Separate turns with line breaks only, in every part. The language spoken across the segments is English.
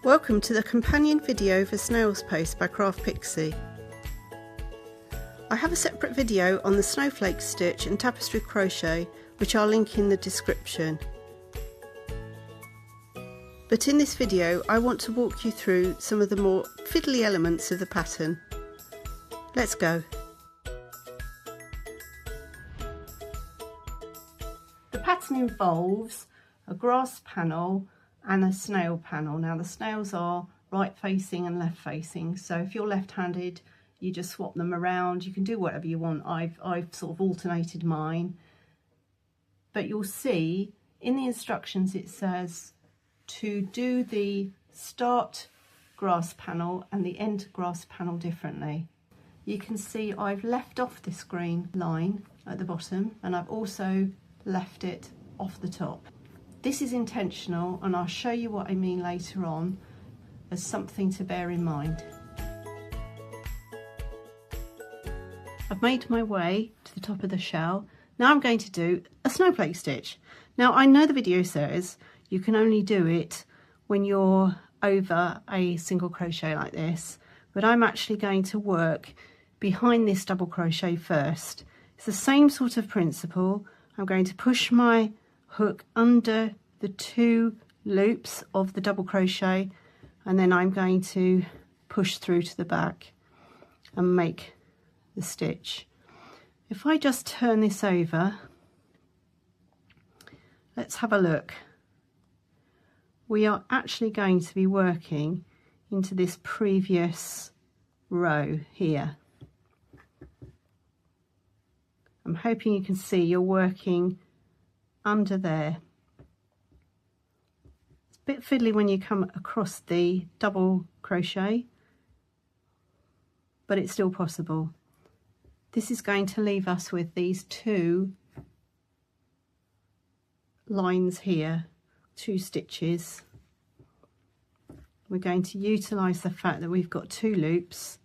Welcome to the companion video for Snail's Pace by Craft Pixie. I have a separate video on the snowflake stitch and tapestry crochet which I'll link in the description. But in this video I want to walk you through some of the more fiddly elements of the pattern. Let's go. The pattern involves a grass panel and a snail panel. Now the snails are right facing and left facing, so if you're left-handed you just swap them around. You can do whatever you want. I've sort of alternated mine, but you'll see in the instructions it says to do the start grass panel and the end grass panel differently. You can see I've left off this green line at the bottom and I've also left it off the top. This is intentional and I'll show you what I mean later on as something to bear in mind. I've made my way to the top of the shell. Now I'm going to do a snowflake stitch. Now I know the video says you can only do it when you're over a single crochet like this, but I'm actually going to work behind this double crochet first. It's the same sort of principle. I'm going to push my hook under the two loops of the double crochet and then I'm going to push through to the back and make the stitch. If I just turn this over, let's have a look. We are actually going to be working into this previous row here. I'm hoping you can see you're working under there. It's a bit fiddly when you come across the double crochet, but it's still possible. This is going to leave us with these two lines here, two stitches. We're going to utilise the fact that we've got two loops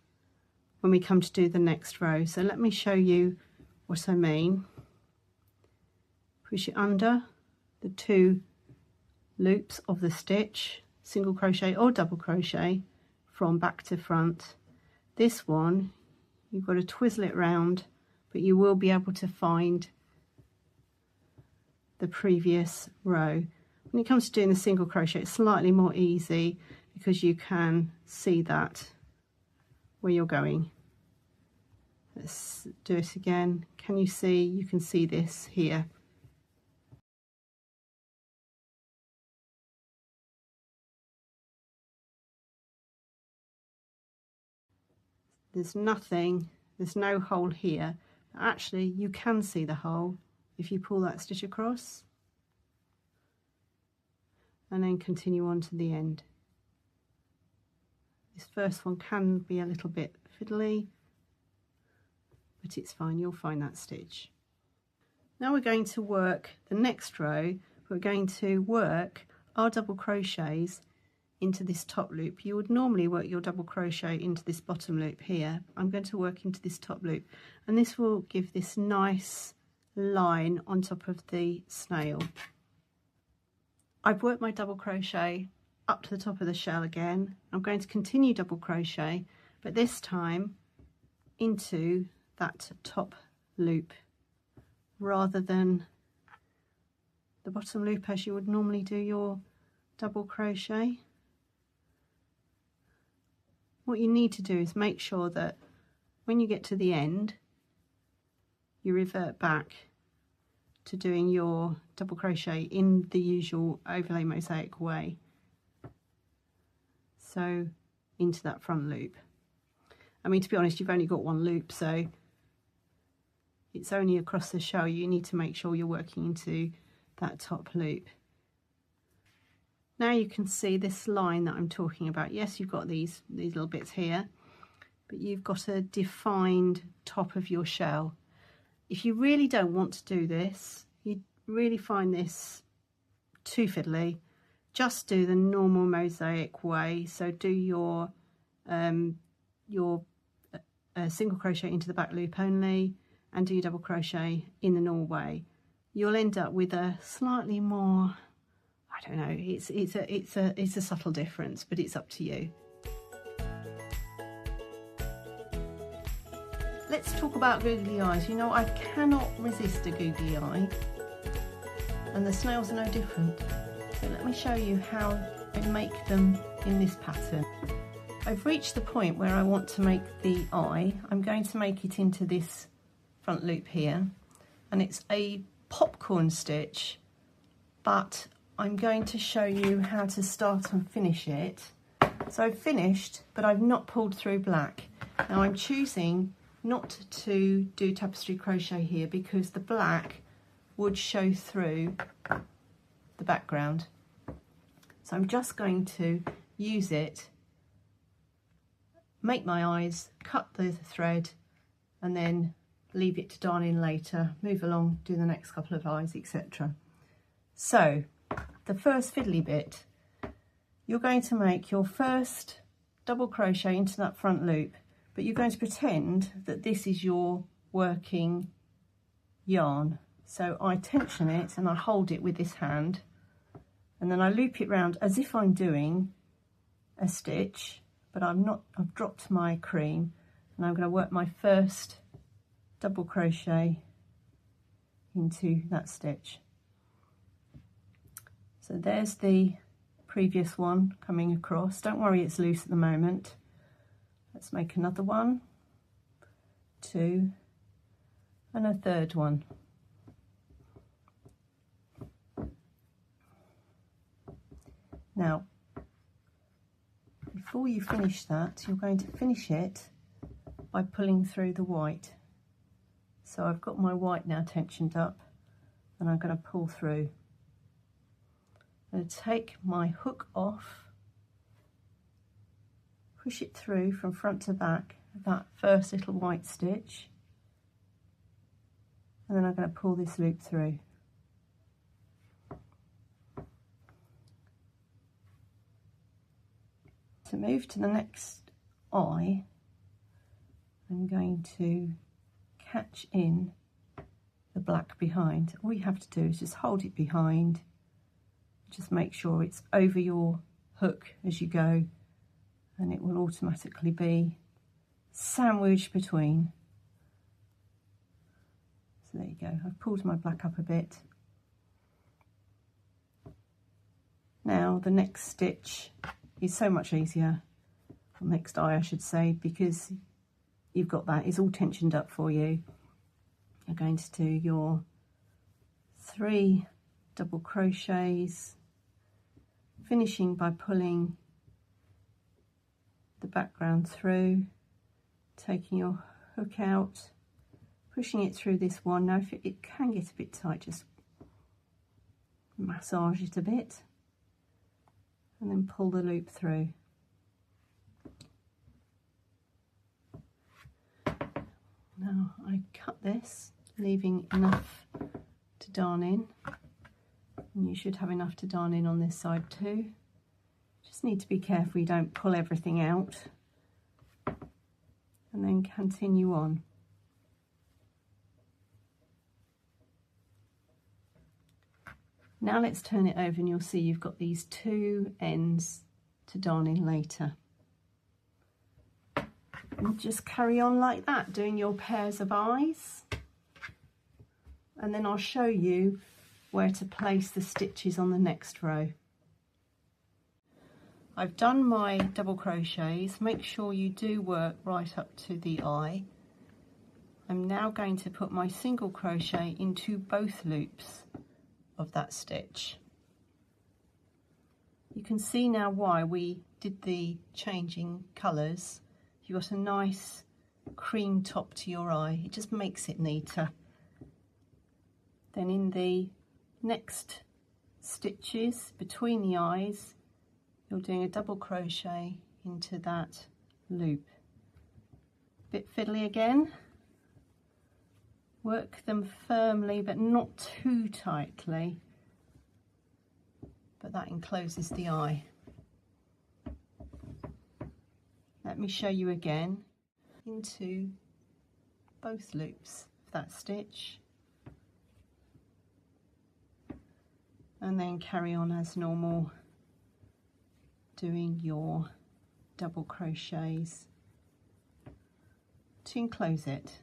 when we come to do the next row. So let me show you what I mean. Push it under the two loops of the stitch, single crochet or double crochet from back to front. This one you've got to twizzle it round, but you will be able to find the previous row. When it comes to doing the single crochet, it's slightly more easy because you can see that where you're going. Let's do it again. Can you see? You can see this here. There's nothing, there's no hole here. Actually, you can see the hole if you pull that stitch across and then continue on to the end. This first one can be a little bit fiddly, but it's fine, you'll find that stitch. Now we're going to work the next row. We're going to work our double crochets into this top loop. You would normally work your double crochet into this bottom loop here. I'm going to work into this top loop and this will give this nice line on top of the snail. I've worked my double crochet up to the top of the shell again. I'm going to continue double crochet, but this time into that top loop rather than the bottom loop as you would normally do your double crochet. What you need to do is make sure that when you get to the end you revert back to doing your double crochet in the usual overlay mosaic way, so into that front loop. I mean, to be honest, you've only got one loop, so it's only across the shell. You need to make sure you're working into that top loop. Now you can see this line that I'm talking about. Yes, you've got these little bits here, but you've got a defined top of your shell. If you really don't want to do this, you really find this too fiddly, just do the normal mosaic way. So do your single crochet into the back loop only and do your double crochet in the normal way. You'll end up with a slightly more, I I don't know, it's a subtle difference, but it's up to you. Let's talk about googly eyes. You know, I cannot resist a googly eye, and the snails are no different. So let me show you how I make them in this pattern. I've reached the point where I want to make the eye. I'm going to make it into this front loop here, and it's a popcorn stitch, but I'm going to show you how to start and finish it. So I've finished, but I've not pulled through black. Now I'm choosing not to do tapestry crochet here because the black would show through the background. So I'm just going to use it, make my eyes, cut the thread, and then leave it to darn in later, move along, do the next couple of eyes, etc. So the first fiddly bit, you're going to make your first double crochet into that front loop, but you're going to pretend that this is your working yarn. So I tension it and I hold it with this hand, and then I loop it round as if I'm doing a stitch, but I've dropped my cream, and I'm going to work my first double crochet into that stitch. So there's the previous one coming across. Don't worry, it's loose at the moment. Let's make another one, 2, and a third one. Now, before you finish that, you're going to finish it by pulling through the white. So I've got my white now tensioned up, and I'm going to pull through. I'm going to take my hook off, push it through from front to back, that first little white stitch, and then I'm going to pull this loop through. To move to the next eye, I'm going to catch in the black behind. All you have to do is just hold it behind, just make sure it's over your hook as you go, and it will automatically be sandwiched between. So there you go, I've pulled my black up a bit. Now the next stitch is so much easier, or next eye I should say, because you've got that, it's all tensioned up for you. You're going to do your 3 double crochets, finishing by pulling the background through, taking your hook out, pushing it through this one. Now if it can get a bit tight, just massage it a bit, and then pull the loop through. Now I cut this, leaving enough to darn in, and you should have enough to darn in on this side too. Just need to be careful you don't pull everything out, and then continue on. Now let's turn it over, and you'll see you've got these 2 ends to darn in later. And just carry on like that, doing your pairs of eyes, and then I'll show you where to place the stitches on the next row. I've done my double crochets. Make sure you do work right up to the eye. I'm now going to put my single crochet into both loops of that stitch. You can see now why we did the changing colours. You've got a nice cream top to your eye. It just makes it neater. Then in the next stitches between the eyes, you're doing a double crochet into that loop. Bit fiddly again. Work them firmly but not too tightly, but that encloses the eye. Let me show you again, into both loops of that stitch, and then carry on as normal doing your double crochets to enclose it.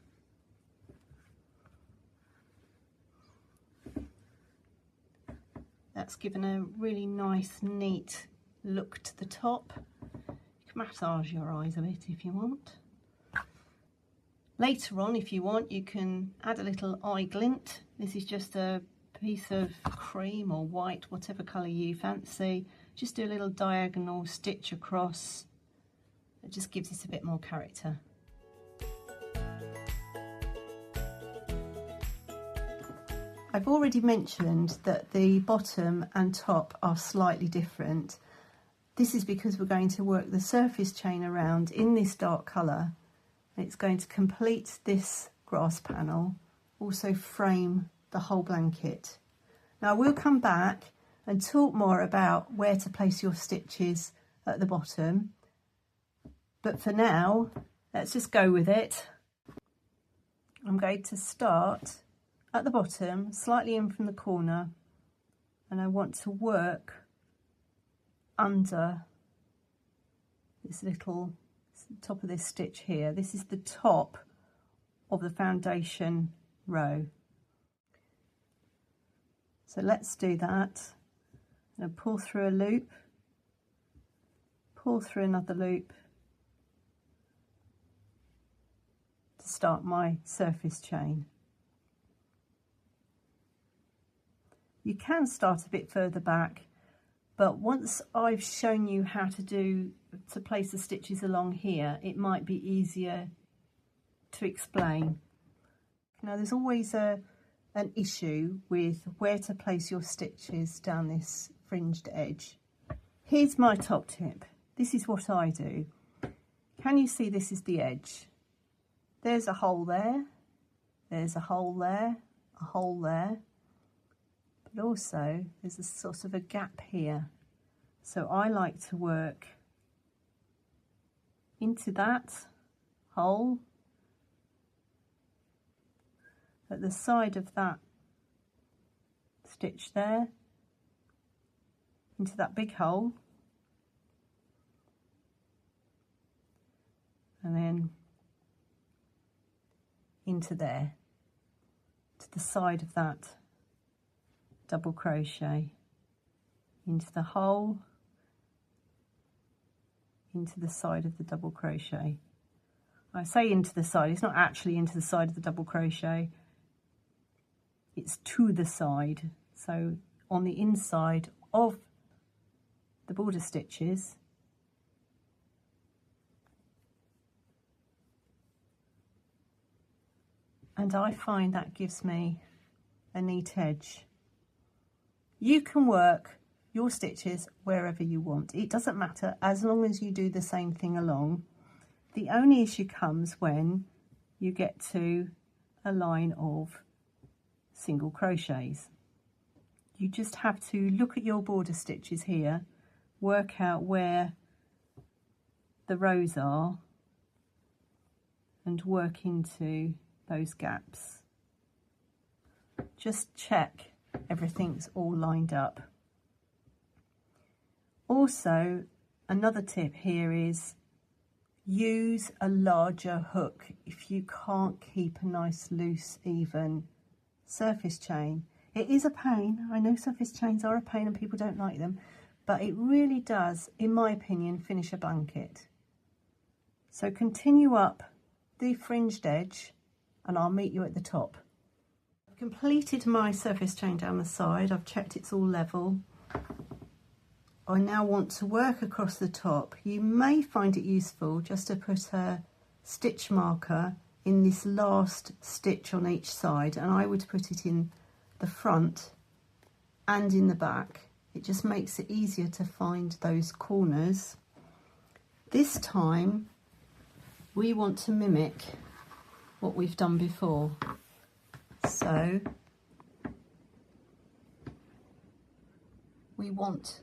That's given a really nice neat look to the top. You can massage your eyes a bit if you want. Later on, if you want, you can add a little eye glint. This is just a piece of cream or white, whatever colour you fancy. Just do a little diagonal stitch across. It just gives it a bit more character. I've already mentioned that the bottom and top are slightly different. This is because we're going to work the surface chain around in this dark colour. It's going to complete this grass panel, also frame the whole blanket. Now we'll come back and talk more about where to place your stitches at the bottom, but for now let's just go with it. I'm going to start at the bottom, slightly in from the corner, and I want to work under this little top of this stitch here. This is the top of the foundation row. So let's do that. I'm going to pull through a loop, pull through another loop to start my surface chain. You can start a bit further back, but once I've shown you how to place the stitches along here, it might be easier to explain. Now there's always an issue with where to place your stitches down this fringed edge. Here's my top tip. This is what I do. Can you see this is the edge? There's a hole there, there's a hole there, a hole there, but also there's a sort of a gap here. So I like to work into that hole at the side of that stitch there, into that big hole, and then into there, to the side of that double crochet, into the hole, into the side of the double crochet. I say into the side, it's not actually into the side of the double crochet, it's to the side. So on the inside of the border stitches, and I find that gives me a neat edge. You can work your stitches wherever you want. It doesn't matter as long as you do the same thing along. The only issue comes when you get to a line of single crochets. You just have to look at your border stitches here, work out where the rows are and work into those gaps. Just check everything's all lined up. Also, another tip here is use a larger hook if you can't keep a nice loose even surface chain. It is a pain. I know surface chains are a pain and people don't like them, but it really does, in my opinion, finish a blanket. So continue up the fringed edge and I'll meet you at the top. I've completed my surface chain down the side. I've checked it's all level. I now want to work across the top. You may find it useful just to put a stitch marker in this last stitch on each side, and I would put it in the front and in the back. It just makes it easier to find those corners. This time we want to mimic what we've done before. So we want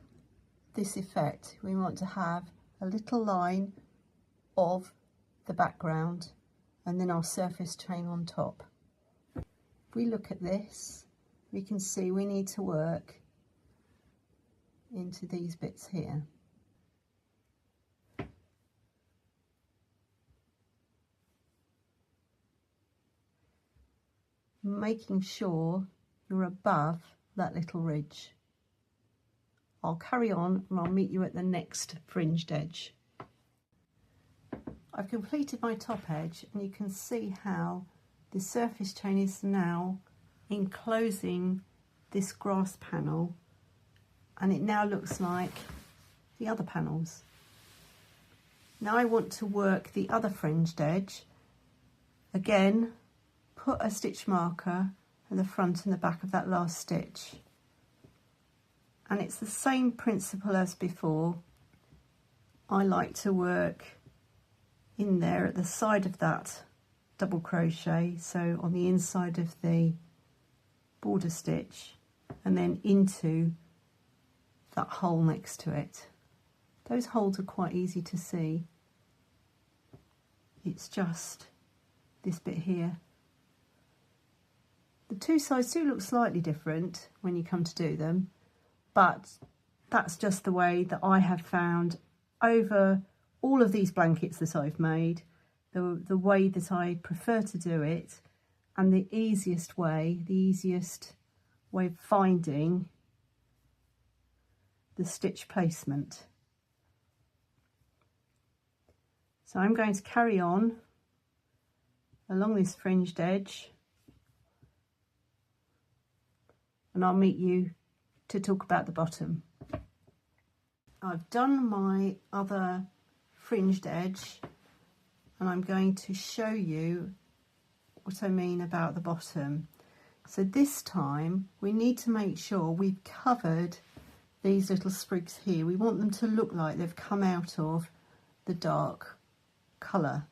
this effect. We want to have a little line of the background and then our surface chain on top. If we look at this, we can see we need to work into these bits here. Making sure you're above that little ridge. I'll carry on and I'll meet you at the next fringed edge. I've completed my top edge and you can see how the surface chain is now enclosing this grass panel, and it now looks like the other panels. Now I want to work the other fringed edge. Again, put a stitch marker at the front and the back of that last stitch. And it's the same principle as before. I like to work in there at the side of that double crochet, so on the inside of the border stitch, and then into that hole next to it. Those holes are quite easy to see. It's just this bit here. The two sides do look slightly different when you come to do them, but that's just the way that I have found over all of these blankets that I've made, the way that I prefer to do it, and the easiest way of finding the stitch placement. So I'm going to carry on along this fringed edge, and I'll meet you to talk about the bottom. I've done my other fringed edge and I'm going to show you what I mean about the bottom. So this time we need to make sure we've covered these little sprigs here. We want them to look like they've come out of the dark colour.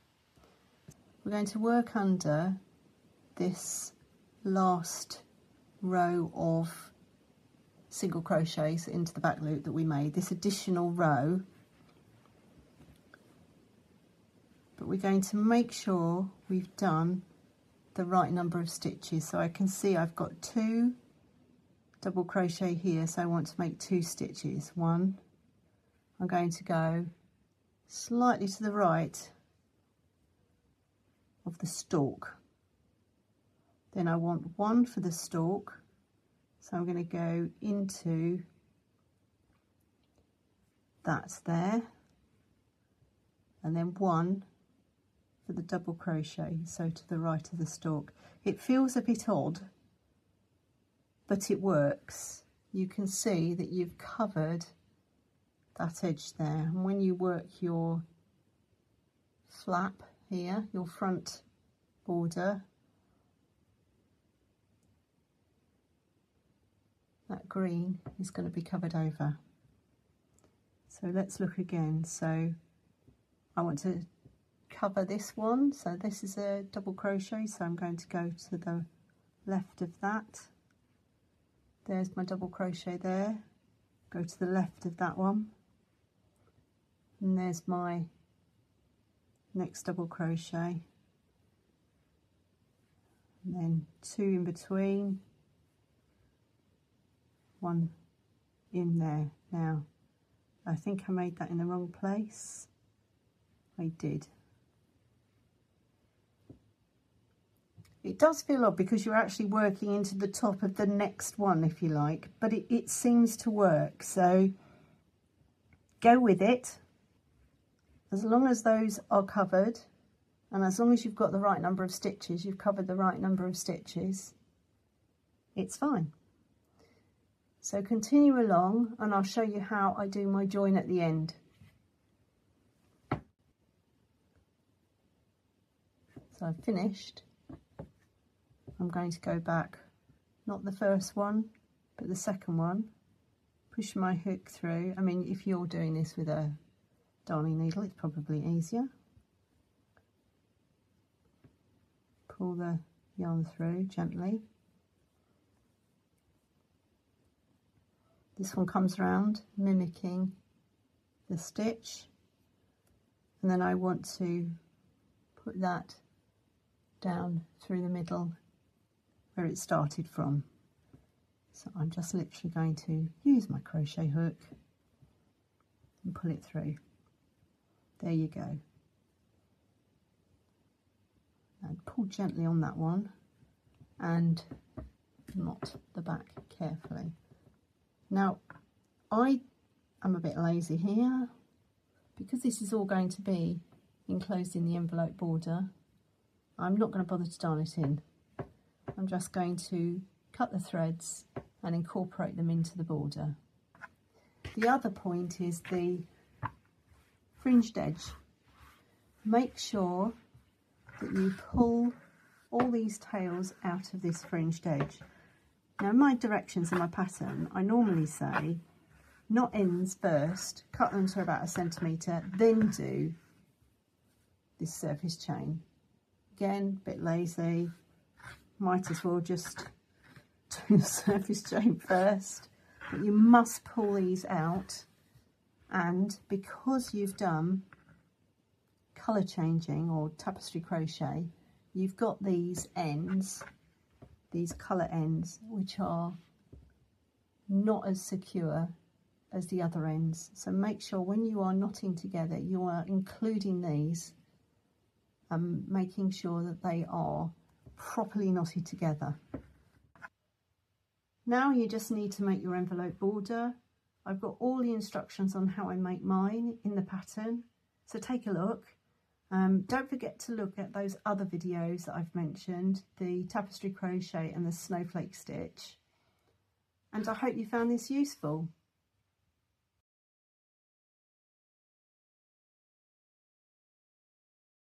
We're going to work under this last row of single crochets into the back loop that we made, this additional row, but we're going to make sure we've done the right number of stitches. So I can see I've got 2 double crochet here, so I want to make 2 stitches. One, I'm going to go slightly to the right of the stalk, then I want 1 for the stalk, so I'm going to go into that there, and then 1 for the double crochet, so to the right of the stalk. It feels a bit odd, but it works. You can see that you've covered that edge there, and when you work your flap here, your front border, that green is going to be covered over. So let's look again. So I want to cover this one, so this is a double crochet, so I'm going to go to the left of that. There's my double crochet there, go to the left of that one, and there's my next double crochet, and then 2 in between, 1 in there. Now I think I made that in the wrong place. I did. It does feel odd because you're actually working into the top of the next one, if you like, but it seems to work, so go with it. As long as those are covered, and as long as you've got the right number of stitches, you've covered the right number of stitches, it's fine. So continue along and I'll show you how I do my join at the end. So I've finished. I'm going to go back, not the first one, but the second one, push my hook through. I mean, if you're doing this with a darning needle, it's probably easier. Pull the yarn through gently. This one comes around, mimicking the stitch, and then I want to put that down through the middle where it started from. So I'm just literally going to use my crochet hook and pull it through. There you go. And pull gently on that one and knot the back carefully. Now, I am a bit lazy here because this is all going to be enclosed in the envelope border. I'm not going to bother to darn it in. I'm just going to cut the threads and incorporate them into the border. The other point is the fringed edge. Make sure that you pull all these tails out of this fringed edge. Now, in my directions in my pattern, I normally say knot ends first, cut them to about 1 centimetre, then do this surface chain. Again, a bit lazy, might as well just do the surface chain first, but you must pull these out, and because you've done colour changing or tapestry crochet, you've got these ends, these colour ends, which are not as secure as the other ends. So make sure when you are knotting together, you are including these and making sure that they are properly knotted together. Now you just need to make your envelope border. I've got all the instructions on how I make mine in the pattern, so take a look. Don't forget to look at those other videos that I've mentioned, the tapestry crochet and the snowflake stitch. And I hope you found this useful.